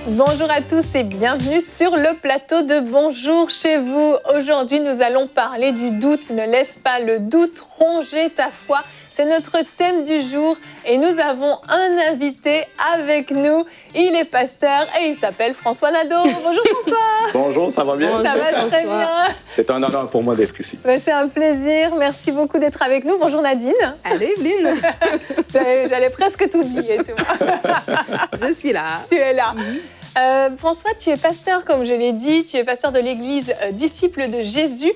Bonjour à tous et bienvenue sur le plateau de Bonjour chez vous. Aujourd'hui, nous allons parler du doute. Ne laisse pas le doute ronger ta foi. C'est notre thème du jour et nous avons un invité avec nous. Il est pasteur et il s'appelle François Nadeau. Bonjour François. Bonjour, ça va bien? Ça va très bien. C'est un honneur pour moi d'être ici. C'est un plaisir. Merci beaucoup d'être avec nous. Bonjour Nadine. Allez, Evelyne. J'allais presque t'oublier, tu vois. Je suis là. Tu es là. François, tu es pasteur, comme je l'ai dit, tu es pasteur de l'église Disciples de Jésus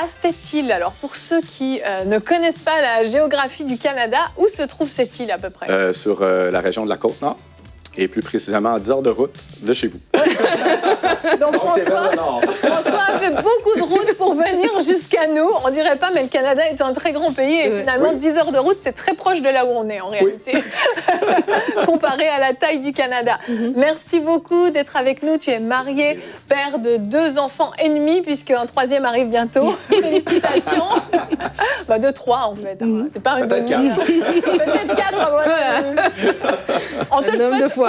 à Sept-Îles. Alors, pour ceux qui ne connaissent pas la géographie du Canada, où se trouve cette île à peu près? Sur la région de la Côte-Nord, et plus précisément à 10 heures de route de chez vous. Donc, c'est vers le nord. François a fait beaucoup de route pour venir jusqu'à nous. On dirait pas, mais le Canada est un très grand pays et finalement, 10 heures de route, c'est très proche de là où on est en réalité, comparé à la taille du Canada. Merci beaucoup d'être avec nous. Tu es marié, père de 2 enfants ennemis, puisqu'un 3e arrive bientôt. Félicitations. De 3 en fait. C'est pas un Peut-être demi. 4. Peut-être 4. Voilà. On te le souhaite.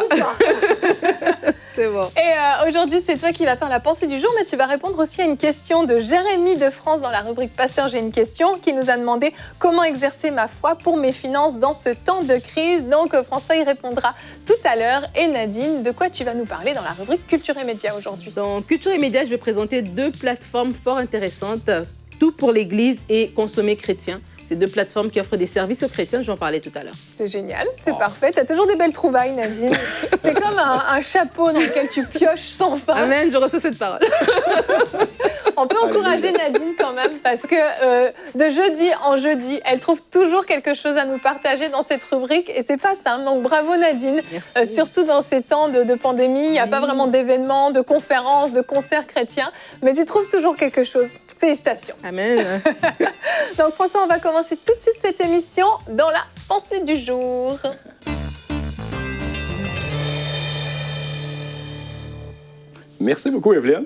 C'est bon. Et aujourd'hui, c'est toi qui vas faire la pensée du jour, mais tu vas répondre aussi à une question de Jérémy de France dans la rubrique Pasteur, j'ai une question, qui nous a demandé comment exercer ma foi pour mes finances dans ce temps de crise. Donc François y répondra tout à l'heure. Et Nadine, de quoi tu vas nous parler dans la rubrique Culture et Médias aujourd'hui? Dans Culture et Médias, je vais présenter 2 plateformes fort intéressantes, Tout pour l'Église et Consommer chrétien. C'est 2 plateformes qui offrent des services aux chrétiens, je vais en parler tout à l'heure. C'est génial, c'est parfait. Tu as toujours des belles trouvailles, Nadine. C'est comme un chapeau dans lequel tu pioches sans fin. Amen, je reçois cette parole. On peut encourager Nadine quand même parce que de jeudi en jeudi, elle trouve toujours quelque chose à nous partager dans cette rubrique et c'est pas simple. Donc bravo Nadine. Surtout dans ces temps de pandémie, il n'y a pas vraiment d'événements, de conférences, de concerts chrétiens, mais tu trouves toujours quelque chose. Félicitations. Amen. Donc François, on va commencer tout de suite cette émission dans la pensée du jour. Merci beaucoup, Evelyne.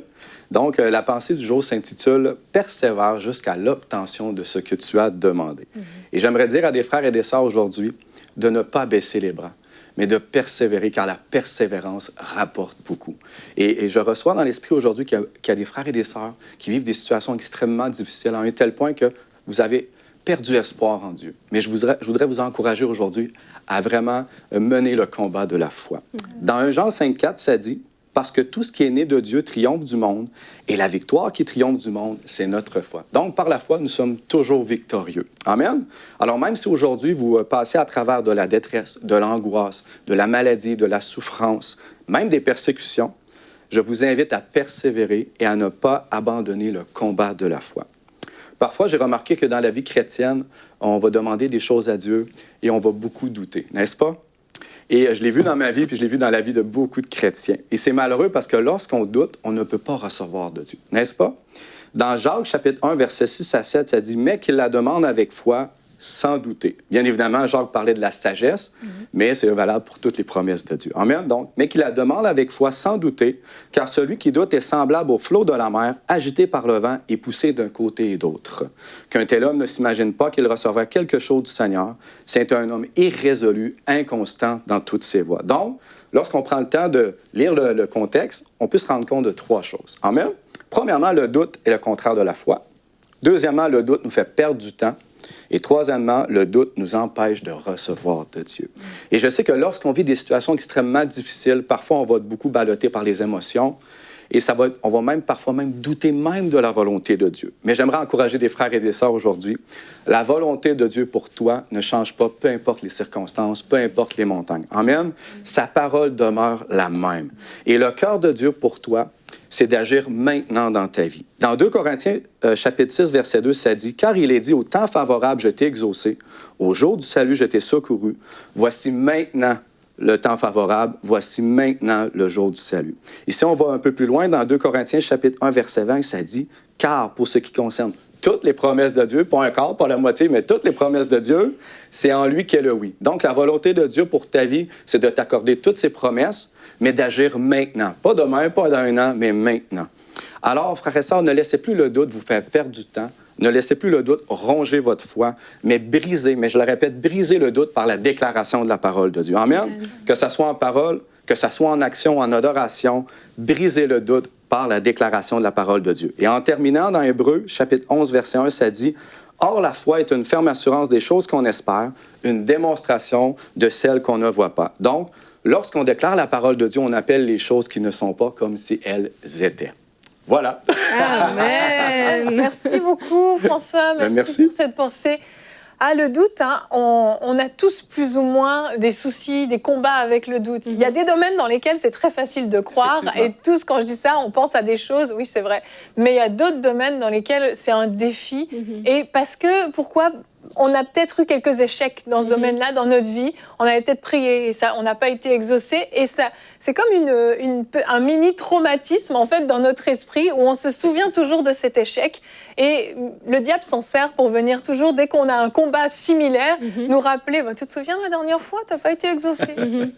Donc, la pensée du jour s'intitule « Persévère jusqu'à l'obtention de ce que tu as demandé ». Et j'aimerais dire à des frères et des sœurs aujourd'hui de ne pas baisser les bras, mais de persévérer, car la persévérance rapporte beaucoup. Et je reçois dans l'esprit aujourd'hui qu'il y a des frères et des sœurs qui vivent des situations extrêmement difficiles à un tel point que vous avez perdu espoir en Dieu. Mais je voudrais vous encourager aujourd'hui à vraiment mener le combat de la foi. Dans 1 Jean 5,4, ça dit « Parce que tout ce qui est né de Dieu triomphe du monde, et la victoire qui triomphe du monde, c'est notre foi. » Donc, par la foi, nous sommes toujours victorieux. Amen? Alors, même si aujourd'hui, vous passez à travers de la détresse, de l'angoisse, de la maladie, de la souffrance, même des persécutions, je vous invite à persévérer et à ne pas abandonner le combat de la foi. Parfois, j'ai remarqué que dans la vie chrétienne, on va demander des choses à Dieu et on va beaucoup douter, n'est-ce pas? Et je l'ai vu dans ma vie, puis je l'ai vu dans la vie de beaucoup de chrétiens. Et c'est malheureux parce que lorsqu'on doute, on ne peut pas recevoir de Dieu, n'est-ce pas? Dans Jacques, chapitre 1, versets 6 à 7, ça dit « Mais qu'il la demande avec foi, sans douter. » Bien évidemment, Jacques parlait de la sagesse, mais c'est valable pour toutes les promesses de Dieu. Amen. Donc, mais qu'il la demande avec foi, sans douter, car celui qui doute est semblable au flot de la mer, agité par le vent et poussé d'un côté et d'autre. Qu'un tel homme ne s'imagine pas qu'il recevra quelque chose du Seigneur. C'est un homme irrésolu, inconstant dans toutes ses voies. Donc, lorsqu'on prend le temps de lire le contexte, on peut se rendre compte de 3 choses. Amen. Premièrement, le doute est le contraire de la foi. Deuxièmement, le doute nous fait perdre du temps. Et troisièmement, le doute nous empêche de recevoir de Dieu. Et je sais que lorsqu'on vit des situations extrêmement difficiles, parfois on va être beaucoup ballotté par les émotions et on va parfois douter même de la volonté de Dieu. Mais j'aimerais encourager des frères et des sœurs aujourd'hui. La volonté de Dieu pour toi ne change pas, peu importe les circonstances, peu importe les montagnes. Amen. Sa parole demeure la même. Et le cœur de Dieu pour toi, c'est d'agir maintenant dans ta vie. Dans 2 Corinthiens, chapitre 6, verset 2, ça dit « Car il est dit, au temps favorable, je t'ai exaucé, au jour du salut, je t'ai secouru. Voici maintenant le temps favorable, voici maintenant le jour du salut. » Et si on va un peu plus loin, dans 2 Corinthiens, chapitre 1, verset 20, ça dit « Car pour ce qui concerne toutes les promesses de Dieu, pas un quart, pas la moitié, mais toutes les promesses de Dieu, c'est en lui qu'est le oui. » Donc, la volonté de Dieu pour ta vie, c'est de t'accorder toutes ses promesses, mais d'agir maintenant. Pas demain, pas dans un an, mais maintenant. Alors, frères et sœurs, ne laissez plus le doute vous faire perdre du temps. Ne laissez plus le doute ronger votre foi, mais brisez, mais je le répète, brisez le doute par la déclaration de la parole de Dieu. Amen. Que ça soit en parole, que ça soit en action, en adoration, brisez le doute par la déclaration de la parole de Dieu. Et en terminant, dans Hébreux, chapitre 11, verset 1, ça dit « Or, la foi est une ferme assurance des choses qu'on espère, une démonstration de celles qu'on ne voit pas. » Donc, lorsqu'on déclare la parole de Dieu, on appelle les choses qui ne sont pas comme si elles étaient. Voilà. Amen. Merci beaucoup, François. Merci pour cette pensée. Ah, le doute, hein, on a tous plus ou moins des soucis, des combats avec le doute. Il y a des domaines dans lesquels c'est très facile de croire. Et tous, quand je dis ça, on pense à des choses, oui, c'est vrai. Mais il y a d'autres domaines dans lesquels c'est un défi. Et parce que, pourquoi on a peut-être eu quelques échecs dans ce domaine-là, dans notre vie. On avait peut-être prié et ça, on n'a pas été exaucé. Et ça, c'est comme un mini-traumatisme, en fait, dans notre esprit, où on se souvient toujours de cet échec. Et le diable s'en sert pour venir toujours, dès qu'on a un combat similaire, nous rappeler, tu te souviens la dernière fois, tu n'as pas été exaucé.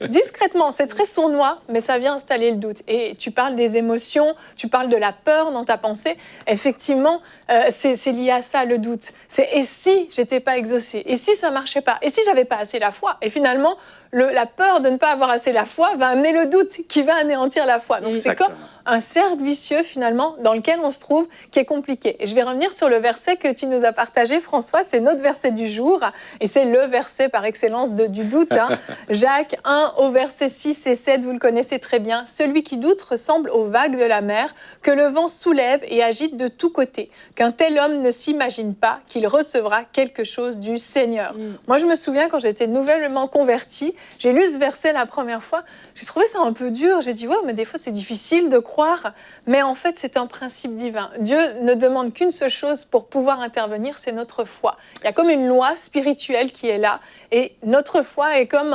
Discrètement, c'est très sournois, mais ça vient installer le doute. Et tu parles des émotions, tu parles de la peur dans ta pensée. Effectivement, c'est lié à ça, le doute. C'est « et si j'étais pas exaucé? Et si ça marchait pas? Et si j'avais pas assez la foi ?» Et finalement, la peur de ne pas avoir assez la foi va amener le doute qui va anéantir la foi. Donc c'est comme un cercle vicieux finalement dans lequel on se trouve qui est compliqué. Et je vais revenir sur le verset que tu nous as partagé, François. C'est notre verset du jour et c'est le verset par excellence du doute. Hein. Jacques 1 au verset 6 et 7, vous le connaissez très bien. « Celui qui doute ressemble aux vagues de la mer que le vent soulève et agite de tous côtés. Qu'un tel homme ne s'imagine pas qu'il recevra quelque chose du Seigneur. » Moi, je me souviens quand j'étais nouvellement convertie, j'ai lu ce verset la première fois, j'ai trouvé ça un peu dur. J'ai dit, ouais, mais des fois, c'est difficile de croire. Mais en fait, c'est un principe divin. Dieu ne demande qu'une seule chose pour pouvoir intervenir, c'est notre foi. Il y a comme une loi spirituelle qui est là. Et notre foi est comme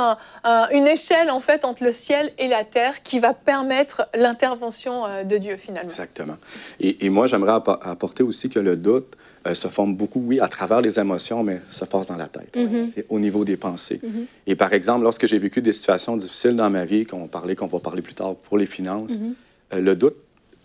une échelle, en fait, entre le ciel et la terre qui va permettre l'intervention de Dieu, finalement. Exactement. Et moi, j'aimerais apporter aussi que le doute se forme beaucoup, oui, à travers les émotions, mais ça passe dans la tête. C'est au niveau des pensées. Et par exemple, lorsque j'ai vécu des situations difficiles dans ma vie, qu'on va parler plus tard pour les finances, le doute,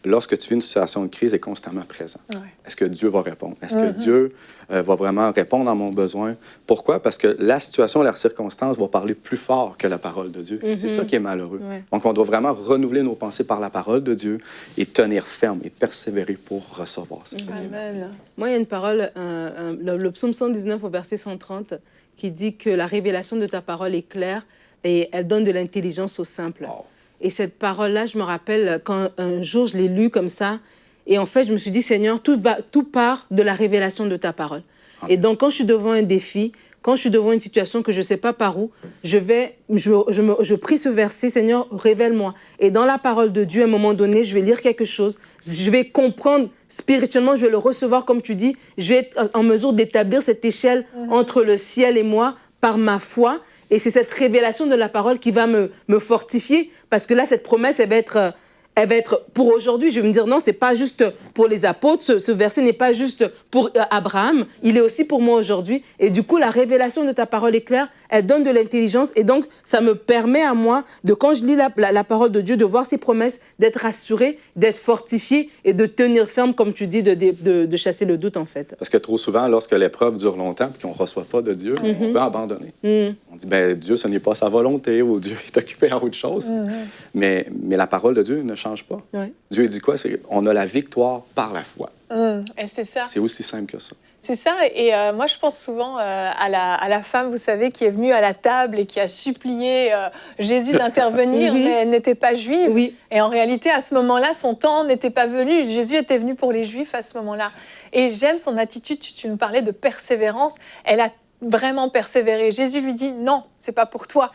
lorsque tu vis une situation de crise, est constamment présent. Est-ce que Dieu va répondre? Est-ce que Dieu va vraiment répondre à mon besoin? Pourquoi? Parce que la situation, la circonstance va parler plus fort que la parole de Dieu. C'est ça qui est malheureux. Donc, on doit vraiment renouveler nos pensées par la parole de Dieu et tenir ferme et persévérer pour recevoir. Amen. Moi, il y a une parole, le psaume 119 au verset 130, qui dit que la révélation de ta parole est claire et elle donne de l'intelligence aux simples. Wow. Et cette parole-là, je me rappelle quand un jour je l'ai lue comme ça, et en fait, je me suis dit, Seigneur, tout part de la révélation de ta parole. Et donc, quand je suis devant un défi, quand je suis devant une situation que je ne sais pas par où, je prie ce verset, Seigneur, révèle-moi. Et dans la parole de Dieu, à un moment donné, je vais lire quelque chose, je vais comprendre spirituellement, je vais le recevoir comme tu dis, je vais être en mesure d'établir cette échelle entre le ciel et moi par ma foi. Et c'est cette révélation de la parole qui va me fortifier, parce que là, cette promesse, elle va être pour aujourd'hui. Je vais me dire, non, ce n'est pas juste pour les apôtres, ce verset n'est pas juste pour Abraham, il est aussi pour moi aujourd'hui. Et du coup, la révélation de ta parole est claire, elle donne de l'intelligence, et donc, ça me permet à moi, quand je lis la parole de Dieu, de voir ses promesses, d'être rassuré, d'être fortifié, et de tenir ferme, comme tu dis, de chasser le doute, en fait. Parce que trop souvent, lorsque l'épreuve dure longtemps et qu'on ne reçoit pas de Dieu, on peut abandonner. On dit, ben Dieu, ce n'est pas sa volonté, ou Dieu est occupé à autre chose. Mais la parole de Dieu ne change pas. Dieu dit quoi? On a la victoire par la foi. Et c'est ça. C'est aussi simple que ça. C'est ça. Et moi, je pense souvent à la femme, vous savez, qui est venue à la table et qui a supplié Jésus d'intervenir, mais elle n'était pas juive. Oui. Et en réalité, à ce moment-là, son temps n'était pas venu. Jésus était venu pour les Juifs à ce moment-là. Et j'aime son attitude. Tu nous parlais de persévérance. Elle a vraiment persévéré. Jésus lui dit, non, c'est pas pour toi.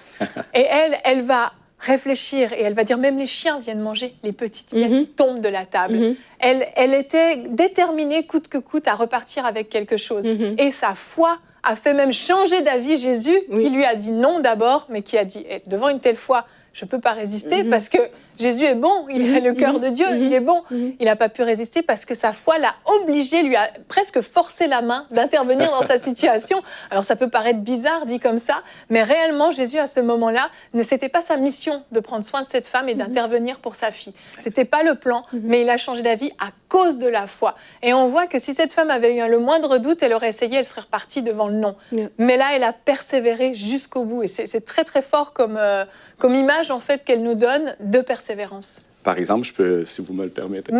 Et elle va réfléchir et elle va dire, même les chiens viennent manger les petites miettes qui tombent de la table. Elle était déterminée coûte que coûte à repartir avec quelque chose. Et sa foi a fait même changer d'avis Jésus, qui lui a dit non d'abord, mais qui a dit, devant une telle foi, je ne peux pas résister parce que Jésus est bon, il a le cœur de Dieu, il est bon. Il n'a pas pu résister parce que sa foi l'a obligé, lui a presque forcé la main d'intervenir dans sa situation. Alors ça peut paraître bizarre dit comme ça, mais réellement Jésus à ce moment-là, c'était pas sa mission de prendre soin de cette femme et d'intervenir pour sa fille. C'était pas le plan, mais il a changé d'avis à cause de la foi. Et on voit que si cette femme avait eu le moindre doute, elle aurait essayé, elle serait repartie devant le non. Mais là, elle a persévéré jusqu'au bout. Et c'est très très fort comme image en fait qu'elle nous donne de persévérance. Par exemple, je peux, si vous me le permettez,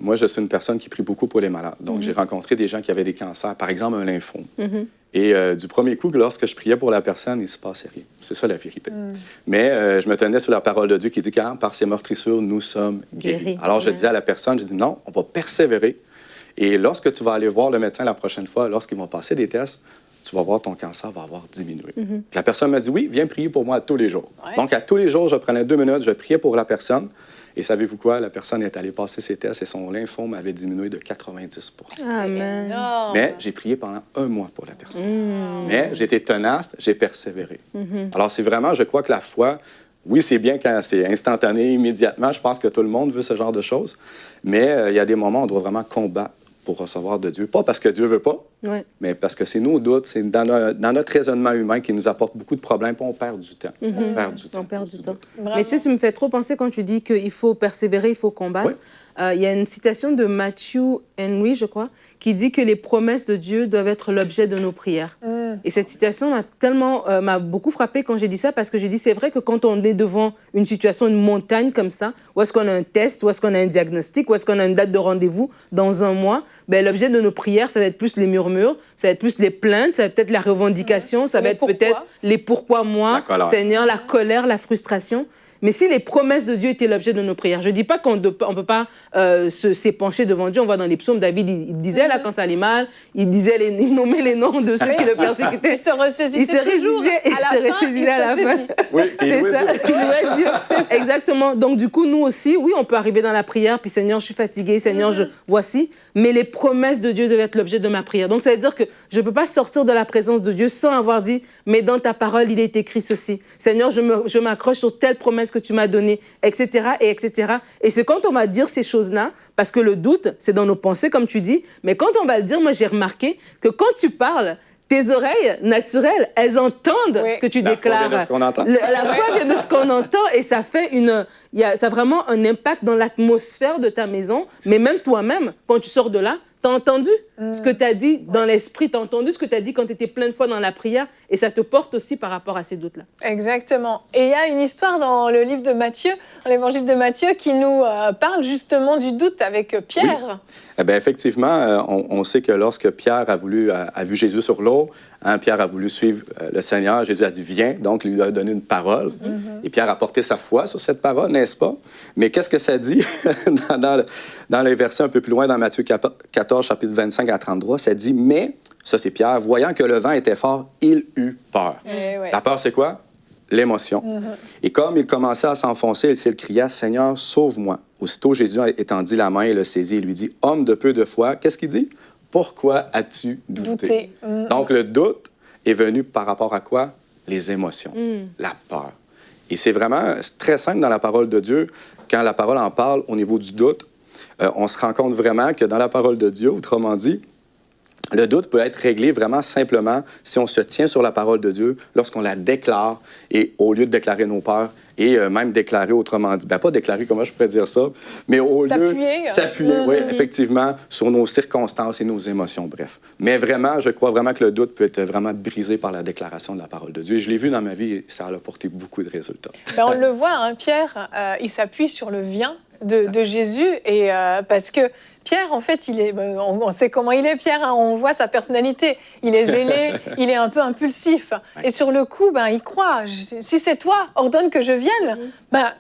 moi, je suis une personne qui prie beaucoup pour les malades. Donc, j'ai rencontré des gens qui avaient des cancers, par exemple un lymphome. Et du premier coup, lorsque je priais pour la personne, il ne se passait rien. C'est ça la vérité. Mais je me tenais sur la parole de Dieu qui dit que par ses meurtrissures, nous sommes guéris. Alors, je disais à la personne, je dis non, on va persévérer. Et lorsque tu vas aller voir le médecin la prochaine fois, lorsqu'ils vont passer des tests, tu vas voir ton cancer va avoir diminué. La personne m'a dit oui, viens prier pour moi tous les jours. Donc, à tous les jours, je prenais 2 minutes, je priais pour la personne. Et savez-vous quoi? La personne est allée passer ses tests et son lymphome avait diminué de 90 %. Amen. Mais j'ai prié pendant 1 mois pour la personne. Mais j'ai été tenace, j'ai persévéré. Alors, c'est vraiment, je crois que la foi, oui, c'est bien quand c'est instantané, immédiatement. Je pense que tout le monde veut ce genre de choses. Mais il y a des moments où on doit vraiment combattre pour recevoir de Dieu. Pas parce que Dieu ne veut pas, mais parce que c'est nos doutes, c'est dans notre raisonnement humain qui nous apporte beaucoup de problèmes, puis on perd du temps. On perd du temps. Mais tu sais, ça me fait trop penser quand tu dis qu'il faut persévérer, il faut combattre. Il y a une citation de Matthew Henry, je crois, qui dit que les promesses de Dieu doivent être l'objet de nos prières. Et cette citation m'a beaucoup frappée quand j'ai dit ça, parce que j'ai dit, c'est vrai que quand on est devant une situation, une montagne comme ça, où est-ce qu'on a un test, où est-ce qu'on a un diagnostic, où est-ce qu'on a une date de rendez-vous dans 1 mois, ben, l'objet de nos prières, ça va être plus les murmures, ça va être plus les plaintes, ça va être peut-être la revendication, ça va être peut-être les pourquoi moi, Seigneur, la colère, la frustration. Mais si les promesses de Dieu étaient l'objet de nos prières, je ne dis pas qu'on ne peut pas s'épancher devant Dieu. On voit dans les psaumes, David, il disait là quand ça allait mal, il nommait les noms de ceux qui le persécutaient. Il se ressaisissait à la fin. Oui, c'est ça, il louait Dieu. Exactement. Donc du coup, nous aussi, oui, on peut arriver dans la prière, puis Seigneur, je suis fatiguée, Seigneur, voici. Mais les promesses de Dieu doivent être l'objet de ma prière. Donc ça veut dire que je ne peux pas sortir de la présence de Dieu sans avoir dit, mais dans ta parole, il est écrit ceci. Seigneur, je m'accroche sur telle promesse que tu m'as donné, etc., etc. Et c'est quand on va dire ces choses-là, parce que le doute, c'est dans nos pensées, comme tu dis, mais quand on va le dire, moi, j'ai remarqué que quand tu parles, tes oreilles naturelles, elles entendent ce que tu déclares. La foi vient de ce qu'on entend. La foi vient de ce qu'on entend et ça fait ça a vraiment un impact dans l'atmosphère de ta maison, mais même toi-même, quand tu sors de là, tu as entendu ce que tu as dit dans l'esprit, tu as entendu ce que tu as dit quand tu étais plein de fois dans la prière et ça te porte aussi par rapport à ces doutes-là. Exactement. Et il y a une histoire dans le livre de Matthieu, dans l'évangile de Matthieu, qui nous parle justement du doute avec Pierre. Oui. Eh bien, effectivement, on sait que lorsque Pierre a vu Jésus sur l'eau, Pierre a voulu suivre le Seigneur, Jésus a dit « Viens », donc il lui a donné une parole. Et Pierre a porté sa foi sur cette parole, n'est-ce pas? Mais qu'est-ce que ça dit dans les versets un peu plus loin, dans Matthieu 14, chapitre 25 à 33, ça dit « Mais », ça c'est Pierre, « voyant que le vent était fort, il eut peur. » La peur, c'est quoi? L'émotion. Et comme il commençait à s'enfoncer, il cria « Seigneur, sauve-moi ». Aussitôt, Jésus étendit la main et le saisit et lui dit « Homme de peu de foi, qu'est-ce qu'il dit? Pourquoi as-tu douté? » Donc, le doute est venu par rapport à quoi? Les émotions, la peur. Et c'est vraiment très simple dans la parole de Dieu. Quand la parole en parle au niveau du doute, on se rend compte vraiment que dans la parole de Dieu, autrement dit, le doute peut être réglé vraiment simplement si on se tient sur la parole de Dieu, lorsqu'on la déclare, et au lieu de déclarer nos peurs, et même déclarer autrement dit, pas déclarer, comment je pourrais dire ça, mais au lieu s'appuyer, oui, effectivement, sur nos circonstances et nos émotions, bref. Mais vraiment, je crois vraiment que le doute peut être vraiment brisé par la déclaration de la parole de Dieu. Et je l'ai vu dans ma vie et ça a apporté beaucoup de résultats. Ben, on le voit, hein, Pierre, il s'appuie sur le viens de Jésus, et parce que Pierre, en fait, on sait comment il est, Pierre, hein, on voit sa personnalité. Il est zélé, il est un peu impulsif. Et sur le coup, il croit. Si c'est toi, ordonne que je vienne.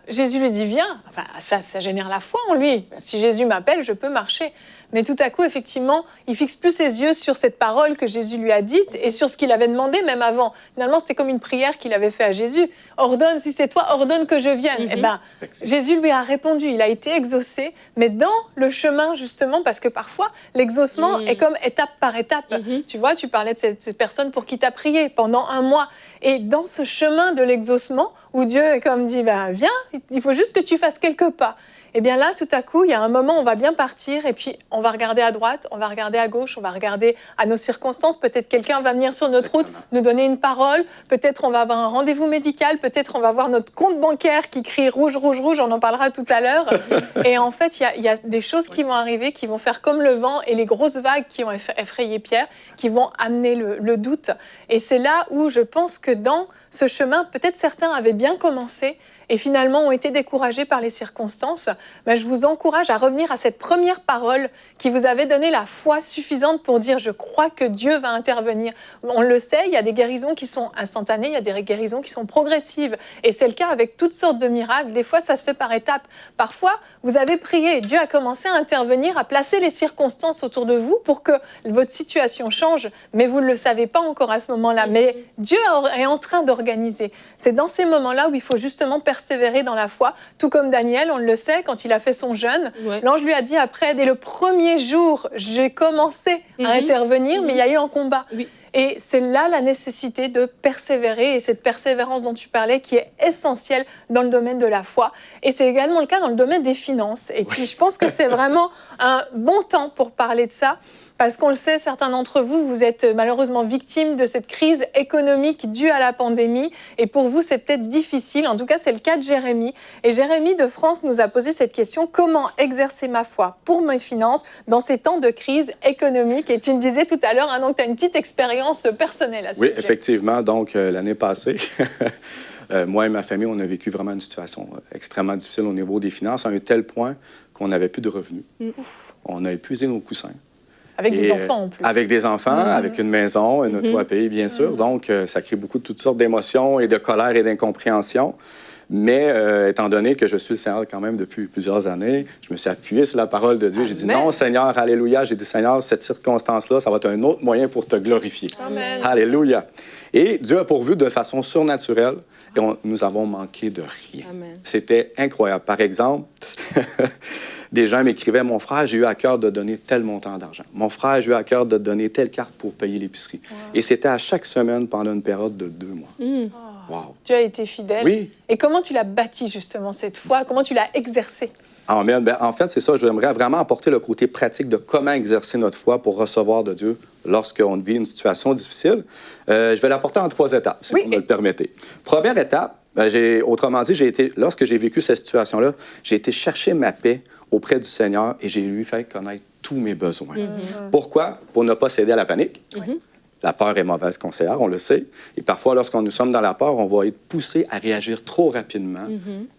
Jésus lui dit, viens. Enfin, ça génère la foi en lui. Si Jésus m'appelle, je peux marcher. Mais tout à coup, effectivement, il fixe plus ses yeux sur cette parole que Jésus lui a dite et sur ce qu'il avait demandé même avant. Finalement, c'était comme une prière qu'il avait fait à Jésus. Ordonne, si c'est toi, ordonne que je vienne. Eh bien, Jésus lui a répondu, il a été exaucé, mais dans le chemin, justement, parce que parfois, l'exaucement est comme étape par étape. Tu vois, tu parlais de cette personne pour qui tu as prié pendant un mois. Et dans ce chemin de l'exaucement, où Dieu est comme dit, viens, il faut juste que tu fasses quelques pas. Et bien là, tout à coup, il y a un moment où on va bien partir et puis on va regarder à droite, on va regarder à gauche, on va regarder à nos circonstances. Peut-être quelqu'un va venir sur notre route, nous donner une parole. Peut-être on va avoir un rendez-vous médical. Peut-être on va voir notre compte bancaire qui crie rouge, rouge, rouge. On en parlera tout à l'heure. Et en fait, il y a des choses qui vont arriver, qui vont faire comme le vent et les grosses vagues qui ont effrayé Pierre, qui vont amener le doute. Et c'est là où je pense que dans ce chemin, peut-être certains avaient bien commencé et finalement ont été découragés par les circonstances. Mais je vous encourage à revenir à cette première parole qui vous avait donné la foi suffisante pour dire « je crois que Dieu va intervenir ». On le sait, il y a des guérisons qui sont instantanées, il y a des guérisons qui sont progressives. Et c'est le cas avec toutes sortes de miracles. Des fois, ça se fait par étapes. Parfois, vous avez prié et Dieu a commencé à intervenir, à placer les circonstances autour de vous pour que votre situation change. Mais vous ne le savez pas encore à ce moment-là. Mais Dieu est en train d'organiser. C'est dans ces moments-là où il faut justement persévérer dans la foi. Tout comme Daniel, on le sait, quand il a fait son jeûne, l'ange lui a dit après, dès le premier jour, j'ai commencé à intervenir, mais il y a eu un combat. Et c'est là la nécessité de persévérer, et cette persévérance dont tu parlais qui est essentielle dans le domaine de la foi. Et c'est également le cas dans le domaine des finances. Et puis je pense que c'est vraiment un bon temps pour parler de ça. Parce qu'on le sait, certains d'entre vous, vous êtes malheureusement victimes de cette crise économique due à la pandémie. Et pour vous, c'est peut-être difficile. En tout cas, c'est le cas de Jérémie. Et Jérémie de France nous a posé cette question. Comment exercer ma foi pour mes finances dans ces temps de crise économique? Et tu me disais tout à l'heure, donc tu as une petite expérience personnelle à ce sujet. Oui, effectivement. Donc, l'année passée... moi et ma famille, on a vécu vraiment une situation extrêmement difficile au niveau des finances, à un tel point qu'on n'avait plus de revenus. On a épuisé nos coussins. Avec des enfants en plus. Avec des enfants, avec une maison, un toit à payer, bien sûr. Donc, ça crée toutes sortes d'émotions et de colère et d'incompréhension. Mais étant donné que je suis le Seigneur quand même depuis plusieurs années, je me suis appuyé sur la parole de Dieu. J'ai dit non, Seigneur, alléluia. J'ai dit, Seigneur, cette circonstance-là, ça va être un autre moyen pour te glorifier. Amen. Alléluia. Et Dieu a pourvu de façon surnaturelle et nous avons manqué de rien. C'était incroyable. Par exemple, des gens m'écrivaient, mon frère, j'ai eu à cœur de donner tel montant d'argent. Mon frère, j'ai eu à cœur de donner telle carte pour payer l'épicerie. Et c'était à chaque semaine pendant une période de 2 mois. Wow. Tu as été fidèle. Oui. Et comment tu l'as bâti justement cette foi? Comment tu l'as exercée? Amen. En fait, c'est ça. J'aimerais vraiment apporter le côté pratique de comment exercer notre foi pour recevoir de Dieu lorsqu'on vit une situation difficile. Je vais l'apporter en 3 étapes, si vous me le permettez. Première étape, autrement dit, lorsque j'ai vécu cette situation-là, j'ai été chercher ma paix auprès du Seigneur et j'ai lui fait connaître tous mes besoins. Pourquoi? Pour ne pas céder à la panique. La peur est mauvaise conseillère, on le sait. Et parfois, lorsqu'on nous sommes dans la peur, on va être poussé à réagir trop rapidement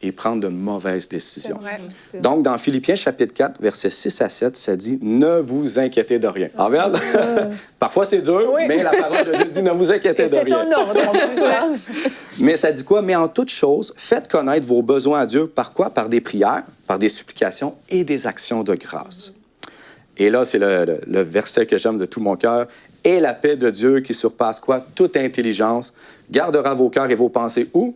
et prendre de mauvaises décisions. Donc, dans Philippiens chapitre 4, versets 6 à 7, ça dit « Ne vous inquiétez de rien ». Amen. Parfois, c'est dur, mais la parole de Dieu dit « Ne vous inquiétez de rien ». C'est un ordre, en plus. Mais ça dit quoi? « Mais en toute chose, faites connaître vos besoins à Dieu. Par quoi? Par des prières, par des supplications et des actions de grâce. » Et là, c'est le verset que j'aime de tout mon cœur. « Et la paix de Dieu qui surpasse quoi? Toute intelligence, gardera vos cœurs et vos pensées où?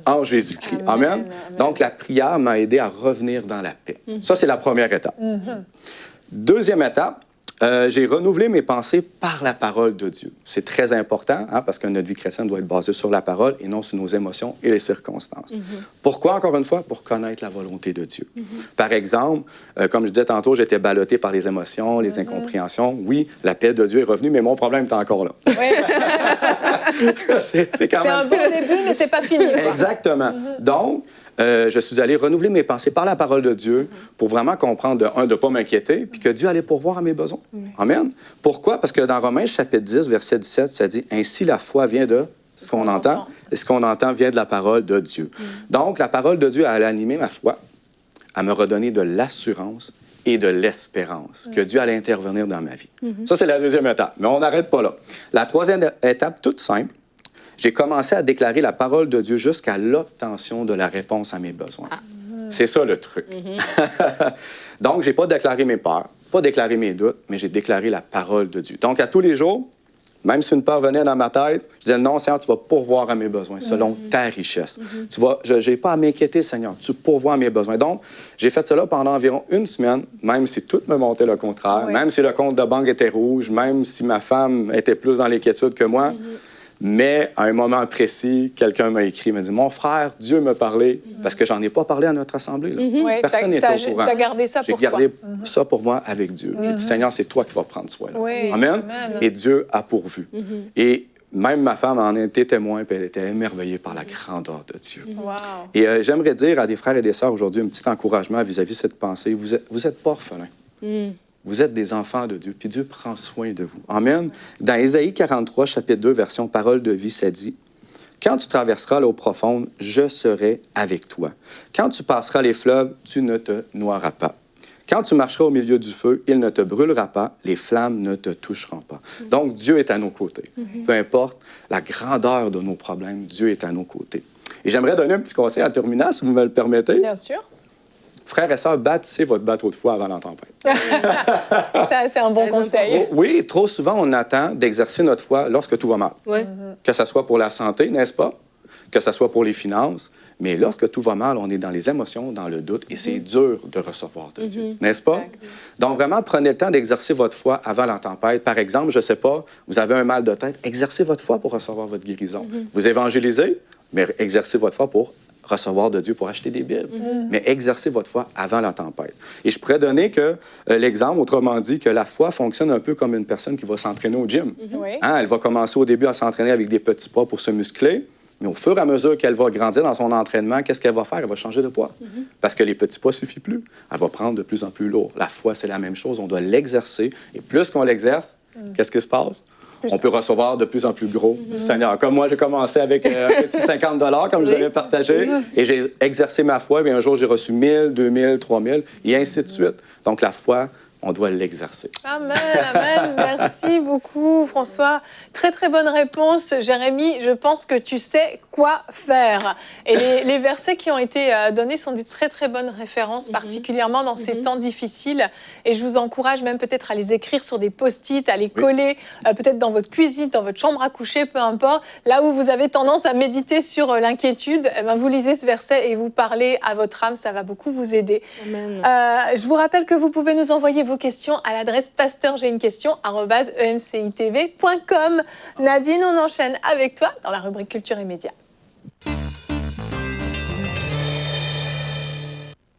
En Jésus-Christ. » Amen. Donc, la prière m'a aidé à revenir dans la paix. Ça, c'est la première étape. Deuxième étape, j'ai renouvelé mes pensées par la parole de Dieu. C'est très important, parce que notre vie chrétienne doit être basée sur la parole et non sur nos émotions et les circonstances. Pourquoi, encore une fois? Pour connaître la volonté de Dieu. Par exemple, comme je disais tantôt, j'étais ballotté par les émotions, les incompréhensions. Oui, la paix de Dieu est revenue, mais mon problème est encore là. C'est quand même un bon début, mais c'est pas fini. Quoi. Exactement. Donc, je suis allé renouveler mes pensées par la parole de Dieu pour vraiment comprendre, de ne pas m'inquiéter, puis que Dieu allait pourvoir à mes besoins. Amen. Pourquoi? Parce que dans Romains chapitre 10, verset 17, ça dit « Ainsi la foi vient de ce qu'on entend, et ce qu'on entend vient de la parole de Dieu. » Donc, la parole de Dieu, elle a animé ma foi, à me redonner de l'assurance et de l'espérance que Dieu allait intervenir dans ma vie. Ça, c'est la deuxième étape, mais on n'arrête pas là. La troisième étape, toute simple, j'ai commencé à déclarer la parole de Dieu jusqu'à l'obtention de la réponse à mes besoins. C'est ça le truc. Donc, je n'ai pas déclaré mes peurs, pas déclaré mes doutes, mais j'ai déclaré la parole de Dieu. Donc, à tous les jours, même si une peur venait dans ma tête, je disais, non, Seigneur, tu vas pourvoir à mes besoins selon ta richesse. Je n'ai pas à m'inquiéter, Seigneur, tu pourvois à mes besoins. Donc, j'ai fait cela pendant environ une semaine, même si tout me montait le contraire, même si le compte de banque était rouge, même si ma femme était plus dans l'inquiétude que moi. Mais à un moment précis, quelqu'un m'a écrit, m'a dit, mon frère, Dieu m'a parlé, parce que j'en ai pas parlé à notre assemblée. Là. Personne n'était au courant. Tu as gardé ça pour toi. J'ai gardé ça pour moi avec Dieu. J'ai dit, Seigneur, c'est toi qui vas prendre soin. Amen. Et Dieu a pourvu. Et même ma femme en était témoin, puis elle était émerveillée par la grandeur de Dieu. Et j'aimerais dire à des frères et des sœurs aujourd'hui un petit encouragement vis-à-vis de cette pensée. Vous êtes pas orphelins. Vous êtes des enfants de Dieu, puis Dieu prend soin de vous. Amen. Dans Ésaïe 43, chapitre 2, version Parole de vie, ça dit, « Quand tu traverseras l'eau profonde, je serai avec toi. Quand tu passeras les fleuves, tu ne te noieras pas. Quand tu marcheras au milieu du feu, il ne te brûlera pas, les flammes ne te toucheront pas. » Donc, Dieu est à nos côtés. Peu importe la grandeur de nos problèmes, Dieu est à nos côtés. Et j'aimerais donner un petit conseil en terminant, si vous me le permettez. Bien sûr. Frères et sœurs, bâtissez votre bateau de foi avant la tempête. Ça, c'est un bon conseil. Oui, trop souvent, on attend d'exercer notre foi lorsque tout va mal. Que ce soit pour la santé, n'est-ce pas? Que ce soit pour les finances. Mais lorsque tout va mal, on est dans les émotions, dans le doute, et c'est dur de recevoir de Dieu, n'est-ce pas? Exact. Donc, vraiment, prenez le temps d'exercer votre foi avant la tempête. Par exemple, je ne sais pas, vous avez un mal de tête, exercez votre foi pour recevoir votre guérison. Vous évangélisez, mais exercez votre foi pour recevoir de Dieu pour acheter des Bibles. Mais exercez votre foi avant la tempête. Et je pourrais donner que l'exemple, autrement dit, que la foi fonctionne un peu comme une personne qui va s'entraîner au gym. Hein, elle va commencer au début à s'entraîner avec des petits pas pour se muscler, mais au fur et à mesure qu'elle va grandir dans son entraînement, qu'est-ce qu'elle va faire? Elle va changer de poids. Parce que les petits pas ne suffisent plus. Elle va prendre de plus en plus lourd. La foi, c'est la même chose. On doit l'exercer. Et plus qu'on l'exerce, qu'est-ce qui se passe? On peut recevoir de plus en plus gros du Seigneur. Comme moi, j'ai commencé avec un petit 50 $, comme je vous avais partagé, et j'ai exercé ma foi, et un jour, j'ai reçu 1000, 2000, 3000, et ainsi de suite. Donc, la foi, on doit l'exercer. Amen, amen. Merci beaucoup, François. Très, très bonne réponse. Jérémie, je pense que tu sais quoi faire. Et les versets qui ont été donnés sont des très, très bonnes références, particulièrement dans ces temps difficiles. Et je vous encourage même peut-être à les écrire sur des post-it, à les coller peut-être dans votre cuisine, dans votre chambre à coucher, peu importe. Là où vous avez tendance à méditer sur l'inquiétude, eh ben, vous lisez ce verset et vous parlez à votre âme. Ça va beaucoup vous aider. Je vous rappelle que vous pouvez nous envoyer vos questions à l'adresse pasteur.j'ai-une-question@emcitv.com. Nadine, on enchaîne avec toi dans la rubrique Culture et Médias.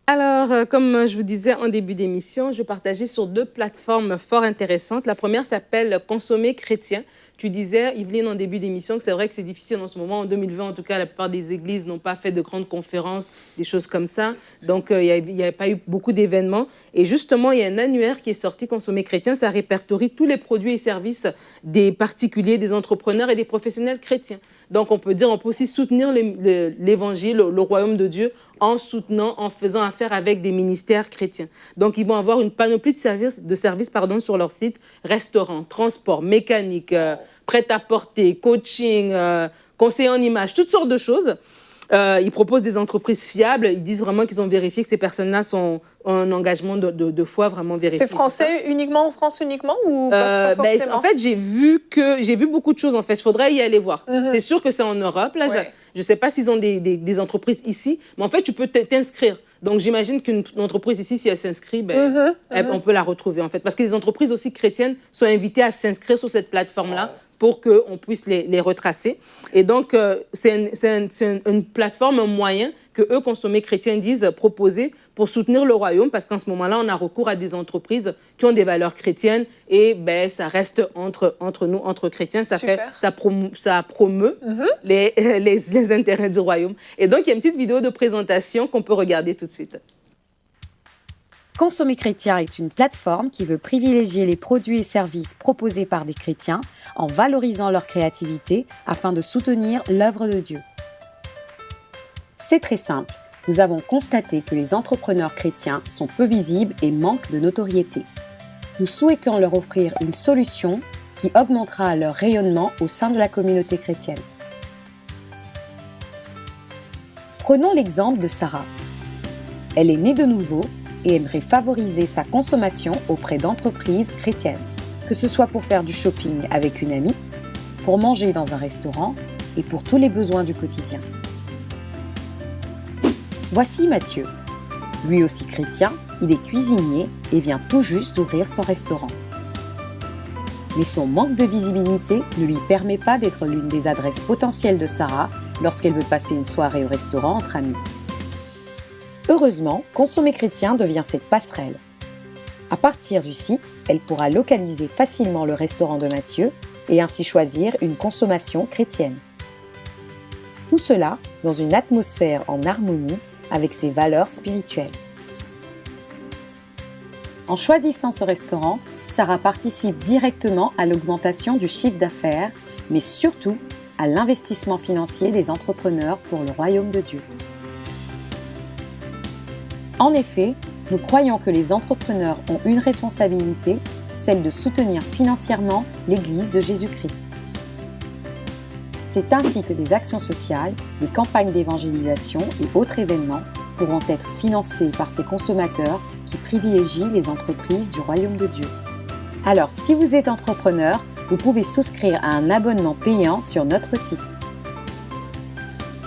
Alors, comme je vous disais en début d'émission, je partageais sur 2 plateformes fort intéressantes. La première s'appelle Consommer chrétien. Tu disais, Yveline, en début d'émission, que c'est vrai que c'est difficile en ce moment. En 2020, en tout cas, la plupart des églises n'ont pas fait de grandes conférences, des choses comme ça. Donc, il n'y a pas eu beaucoup d'événements. Et justement, il y a un annuaire qui est sorti, Consommer chrétien. Ça répertorie tous les produits et services des particuliers, des entrepreneurs et des professionnels chrétiens. Donc, on peut aussi soutenir l'Évangile, le royaume de Dieu, en soutenant, en faisant affaire avec des ministères chrétiens. Donc, ils vont avoir une panoplie de services sur leur site, restaurant, transport, mécanique, prêt-à-porter, coaching, conseiller en images, toutes sortes de choses. Ils proposent des entreprises fiables. Ils disent vraiment qu'ils ont vérifié que ces personnes-là ont un engagement de foi vraiment vérifié. C'est français uniquement, en France uniquement ou pas forcément? En fait, j'ai vu beaucoup de choses. En fait, il faudrait y aller voir. C'est sûr que c'est en Europe. Là, je ne sais pas s'ils ont des entreprises ici, mais en fait, tu peux t'inscrire. Donc, j'imagine qu'une entreprise ici, si elle s'inscrit, on peut la retrouver, en fait. Parce que les entreprises aussi chrétiennes sont invitées à s'inscrire sur cette plateforme-là pour qu'on puisse les retracer. Et donc, c'est une plateforme, un moyen que eux, Consommer chrétiens, disent proposer pour soutenir le royaume, parce qu'en ce moment-là, on a recours à des entreprises qui ont des valeurs chrétiennes et ça reste entre nous, entre chrétiens. Ça promeut les intérêts du royaume. Et donc, il y a une petite vidéo de présentation qu'on peut regarder tout de suite. Consommer chrétien est une plateforme qui veut privilégier les produits et services proposés par des chrétiens en valorisant leur créativité afin de soutenir l'œuvre de Dieu. C'est très simple. Nous avons constaté que les entrepreneurs chrétiens sont peu visibles et manquent de notoriété. Nous souhaitons leur offrir une solution qui augmentera leur rayonnement au sein de la communauté chrétienne. Prenons l'exemple de Sarah. Elle est née de nouveau et aimerait favoriser sa consommation auprès d'entreprises chrétiennes, que ce soit pour faire du shopping avec une amie, pour manger dans un restaurant et pour tous les besoins du quotidien. Voici Mathieu. Lui aussi chrétien, il est cuisinier et vient tout juste d'ouvrir son restaurant. Mais son manque de visibilité ne lui permet pas d'être l'une des adresses potentielles de Sarah lorsqu'elle veut passer une soirée au restaurant entre amis. Heureusement, Consommer Chrétien devient cette passerelle. À partir du site, elle pourra localiser facilement le restaurant de Mathieu et ainsi choisir une consommation chrétienne. Tout cela dans une atmosphère en harmonie avec ses valeurs spirituelles. En choisissant ce restaurant, Sarah participe directement à l'augmentation du chiffre d'affaires, mais surtout à l'investissement financier des entrepreneurs pour le royaume de Dieu. En effet, nous croyons que les entrepreneurs ont une responsabilité, celle de soutenir financièrement l'Église de Jésus-Christ. C'est ainsi que des actions sociales, des campagnes d'évangélisation et autres événements pourront être financés par ces consommateurs qui privilégient les entreprises du royaume de Dieu. Alors, si vous êtes entrepreneur, vous pouvez souscrire à un abonnement payant sur notre site.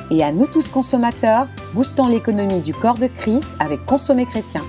Et à nous tous consommateurs, boostons l'économie du corps de Christ avec Consommer Chrétien.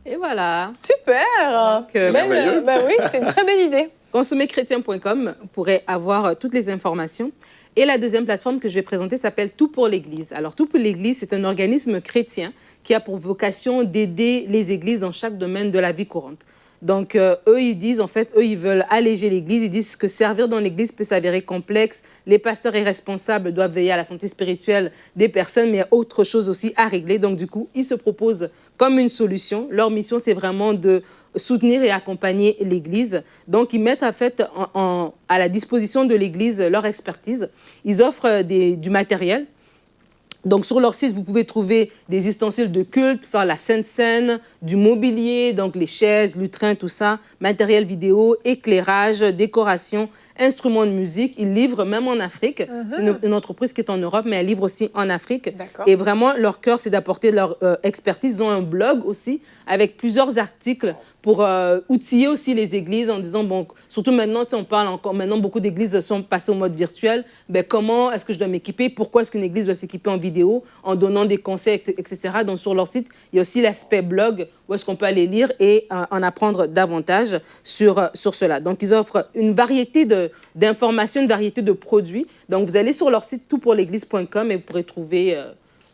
Et voilà. Super. C'est merveilleux. Oui, c'est une très belle idée. Consommerchrétien.com pourrait avoir toutes les informations. Et la deuxième plateforme que je vais présenter s'appelle Tout pour l'Église. Alors, Tout pour l'Église, c'est un organisme chrétien qui a pour vocation d'aider les églises dans chaque domaine de la vie courante. Donc, eux, ils disent, en fait, eux, ils veulent alléger l'Église. Ils disent que servir dans l'Église peut s'avérer complexe. Les pasteurs et responsables doivent veiller à la santé spirituelle des personnes, mais il y a autre chose aussi à régler. Donc, du coup, ils se proposent comme une solution. Leur mission, c'est vraiment de soutenir et accompagner l'Église. Donc, ils mettent, en fait, à la disposition de l'Église leur expertise. Ils offrent du matériel. Donc, sur leur site, vous pouvez trouver des ustensiles de culte, faire la Sainte Seine, du mobilier, donc les chaises, lutrins, tout ça, matériel vidéo, éclairage, décoration, instruments de musique. Ils livrent même en Afrique. C'est une entreprise qui est en Europe, mais elle livre aussi en Afrique. Et vraiment, leur cœur, c'est d'apporter leur expertise. Ils ont un blog aussi avec plusieurs articles pour outiller aussi les églises en disant, bon, surtout maintenant, on parle encore, maintenant beaucoup d'églises sont passées au mode virtuel, ben, comment est-ce que je dois m'équiper, pourquoi est-ce qu'une église doit s'équiper en vidéo, en donnant des conseils, etc. Donc sur leur site, il y a aussi l'aspect blog où est-ce qu'on peut aller lire et en apprendre davantage sur cela. Donc ils offrent une variété d'informations, une variété de produits. Donc vous allez sur leur site toutpourléglise.com et vous pourrez trouver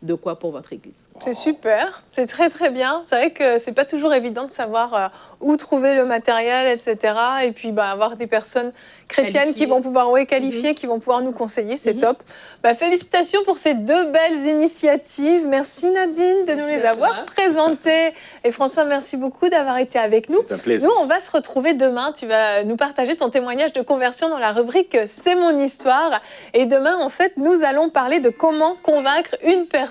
de quoi pour votre église. C'est super, c'est très très bien. C'est vrai que c'est pas toujours évident de savoir où trouver le matériel, etc. Et puis avoir des personnes chrétiennes qui vont pouvoir qualifier, qui vont pouvoir nous conseiller, c'est top. Félicitations pour ces deux belles initiatives. Merci Nadine de nous les avoir présentées. Et François, merci beaucoup d'avoir été avec nous. C'est un plaisir. Nous, on va se retrouver demain. Tu vas nous partager ton témoignage de conversion dans la rubrique C'est mon histoire. Et demain, en fait, nous allons parler de comment convaincre une personne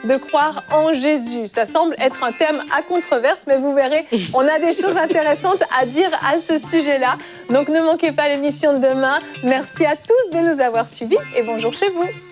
de croire en Jésus. Ça semble être un thème à controverse, mais vous verrez, on a des choses intéressantes à dire à ce sujet-là. Donc ne manquez pas l'émission de demain. Merci à tous de nous avoir suivis et bonjour chez vous.